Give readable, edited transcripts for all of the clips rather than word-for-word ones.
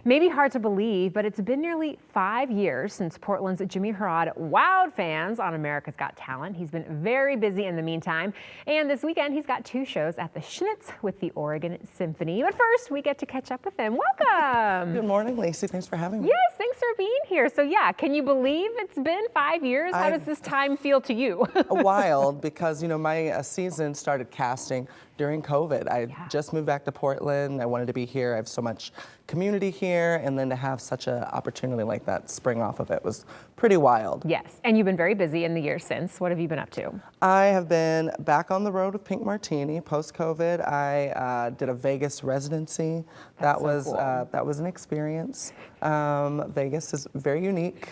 Maybe hard to believe, but it's been nearly 5 years since Portland's Jimmie Herrod wowed fans on America's Got Talent. He's been very busy in the meantime, and this weekend he's got 2 shows at the Schnitz with the Oregon Symphony. But first, we get to catch up with him. Welcome! Good morning, Lacey. Thanks for having me. Yes, thanks for being here. So yeah, can you believe it's been 5 years? How does this time feel to you? Wild, because my season started casting during COVID. I just moved back to Portland. I wanted to be here. I have so much community here, and then to have such an opportunity like that spring off of it was pretty wild. Yes, and you've been very busy in the years since. What have you been up to? I have been back on the road with Pink Martini post-COVID. I did a Vegas residency. That was an experience. Vegas is very unique.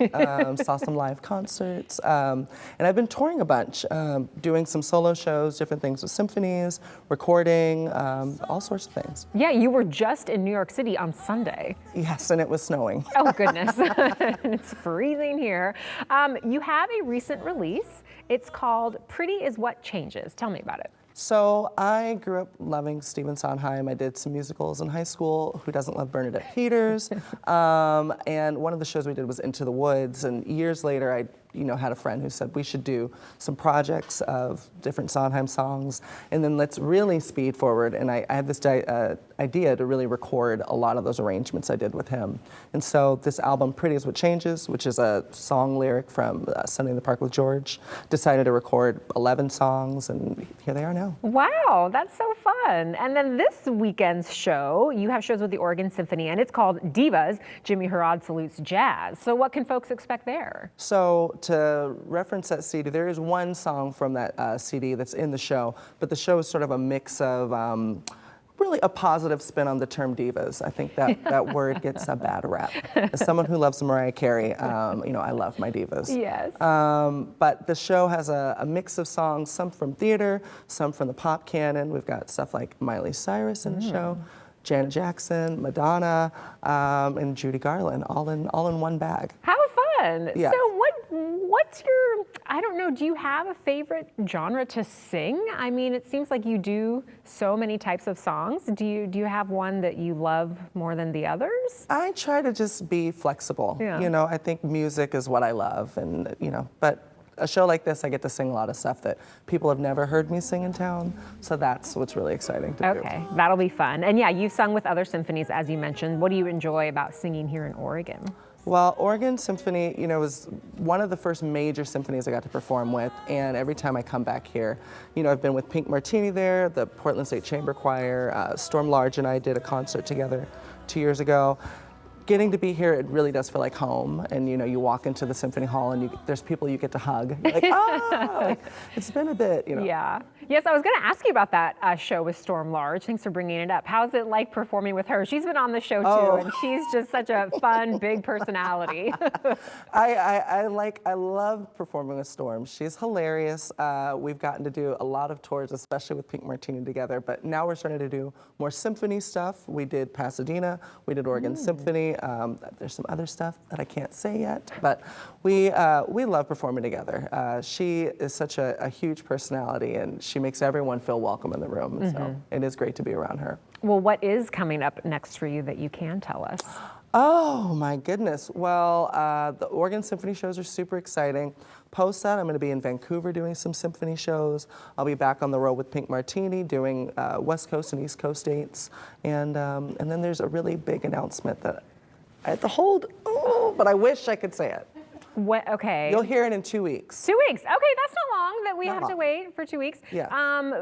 Saw some live concerts, and I've been touring a bunch, doing some solo shows, different things with symphonies, recording, all sorts of things. Yeah, you were just in New York City on Sunday. Yes, and it was snowing. Oh goodness, it's freezing here. You have a recent release. It's called Pretty Is What Changes. Tell me about it. So I grew up loving Stephen Sondheim. I did some musicals in high school. Who doesn't love Bernadette Peters? And one of the shows we did was Into the Woods. And years later, I had a friend who said we should do some projects of different Sondheim songs, and then let's really speed forward. And I had this idea to really record a lot of those arrangements I did with him. And so this album, Pretty Is What Changes, which is a song lyric from Sunday in the Park with George, decided to record 11 songs, and here they are now. Wow, that's so fun. And then this weekend's show, you have shows with the Oregon Symphony, and it's called Divas, Jimmie Herrod Salutes Jazz. So what can folks expect there? So to reference that CD, there is one song from that CD that's in the show, but the show is sort of a mix of really a positive spin on the term divas. I think that word gets a bad rap. As someone who loves Mariah Carey, I love my divas. Yes. But the show has a mix of songs, some from theater, some from the pop canon. We've got stuff like Miley Cyrus in the show, Janet Jackson, Madonna, and Judy Garland, all in one bag. How fun! Yeah. So what's your, I don't know, do you have a favorite genre to sing? I mean, it seems like you do so many types of songs. Do you have one that you love more than the others? I try to just be flexible. Yeah. I think music is what I love, and but a show like this, I get to sing a lot of stuff that people have never heard me sing in town, so that's what's really exciting to do. Okay, that'll be fun. And yeah, you've sung with other symphonies, as you mentioned. What do you enjoy about singing here in Oregon? Well, Oregon Symphony, was one of the first major symphonies I got to perform with, and every time I come back here, I've been with Pink Martini there, the Portland State Chamber Choir, Storm Large and I did a concert together 2 years ago. Getting to be here, it really does feel like home, and you walk into the Symphony Hall and there's people you get to hug. You're like, oh, it's been a bit, Yeah. Yes, I was going to ask you about that show with Storm Large. Thanks for bringing it up. How's it like performing with her? She's been on the show too, and she's just such a fun, big personality. I love performing with Storm. She's hilarious. We've gotten to do a lot of tours, especially with Pink Martini together, but now we're starting to do more symphony stuff. We did Pasadena, we did Oregon Symphony. There's some other stuff that I can't say yet, but we love performing together. She is such a huge personality, and she makes everyone feel welcome in the room. So it is great to be around her. Well, what is coming up next for you that you can tell us? Oh my goodness. Well, the Oregon Symphony shows are super exciting. Post that, I'm going to be in Vancouver doing some symphony shows. I'll be back on the road with Pink Martini doing West Coast and East Coast dates. And then there's a really big announcement that I have to hold, but I wish I could say it. What? Okay. You'll hear it in 2 weeks. 2 weeks. Okay, that's not long that we have to wait for 2 weeks. Yeah.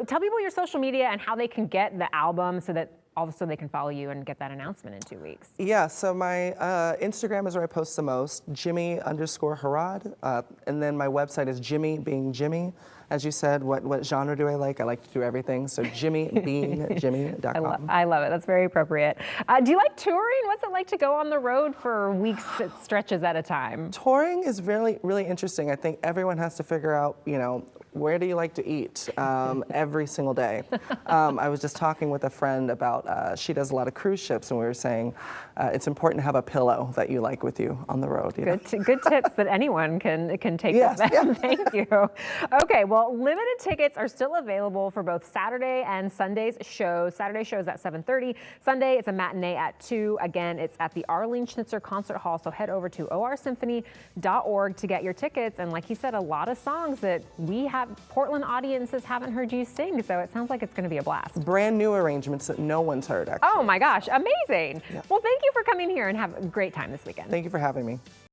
Tell people your social media and how they can get the album so that also they can follow you and get that announcement in 2 weeks. Yeah, so my Instagram is where I post the most, Jimmie_Herrod. And then my website is Jimmie being Jimmie. As you said, what genre do I like? I like to do everything. So JimmieBeingJimmie.com. I love it. That's very appropriate. Do you like touring? What's it like to go on the road for weeks stretches at a time? Touring is really, really interesting. I think everyone has to figure out, where do you like to eat every single day. I was just talking with a friend about, she does a lot of cruise ships, and we were saying it's important to have a pillow that you like with you on the road. You know? Good tips that anyone can take with them. Yeah. Thank you. Okay, well, limited tickets are still available for both Saturday and Sunday's shows. Saturday show is at 7:30. Sunday, it's a matinee at 2. Again, it's at the Arlene Schnitzer Concert Hall, so head over to orsymphony.org to get your tickets. And like he said, a lot of songs that Portland audiences haven't heard you sing, so it sounds like it's going to be a blast. Brand new arrangements that no one's heard, actually. Oh my gosh, amazing. Yeah. Well, thank you for coming here and have a great time this weekend. Thank you for having me.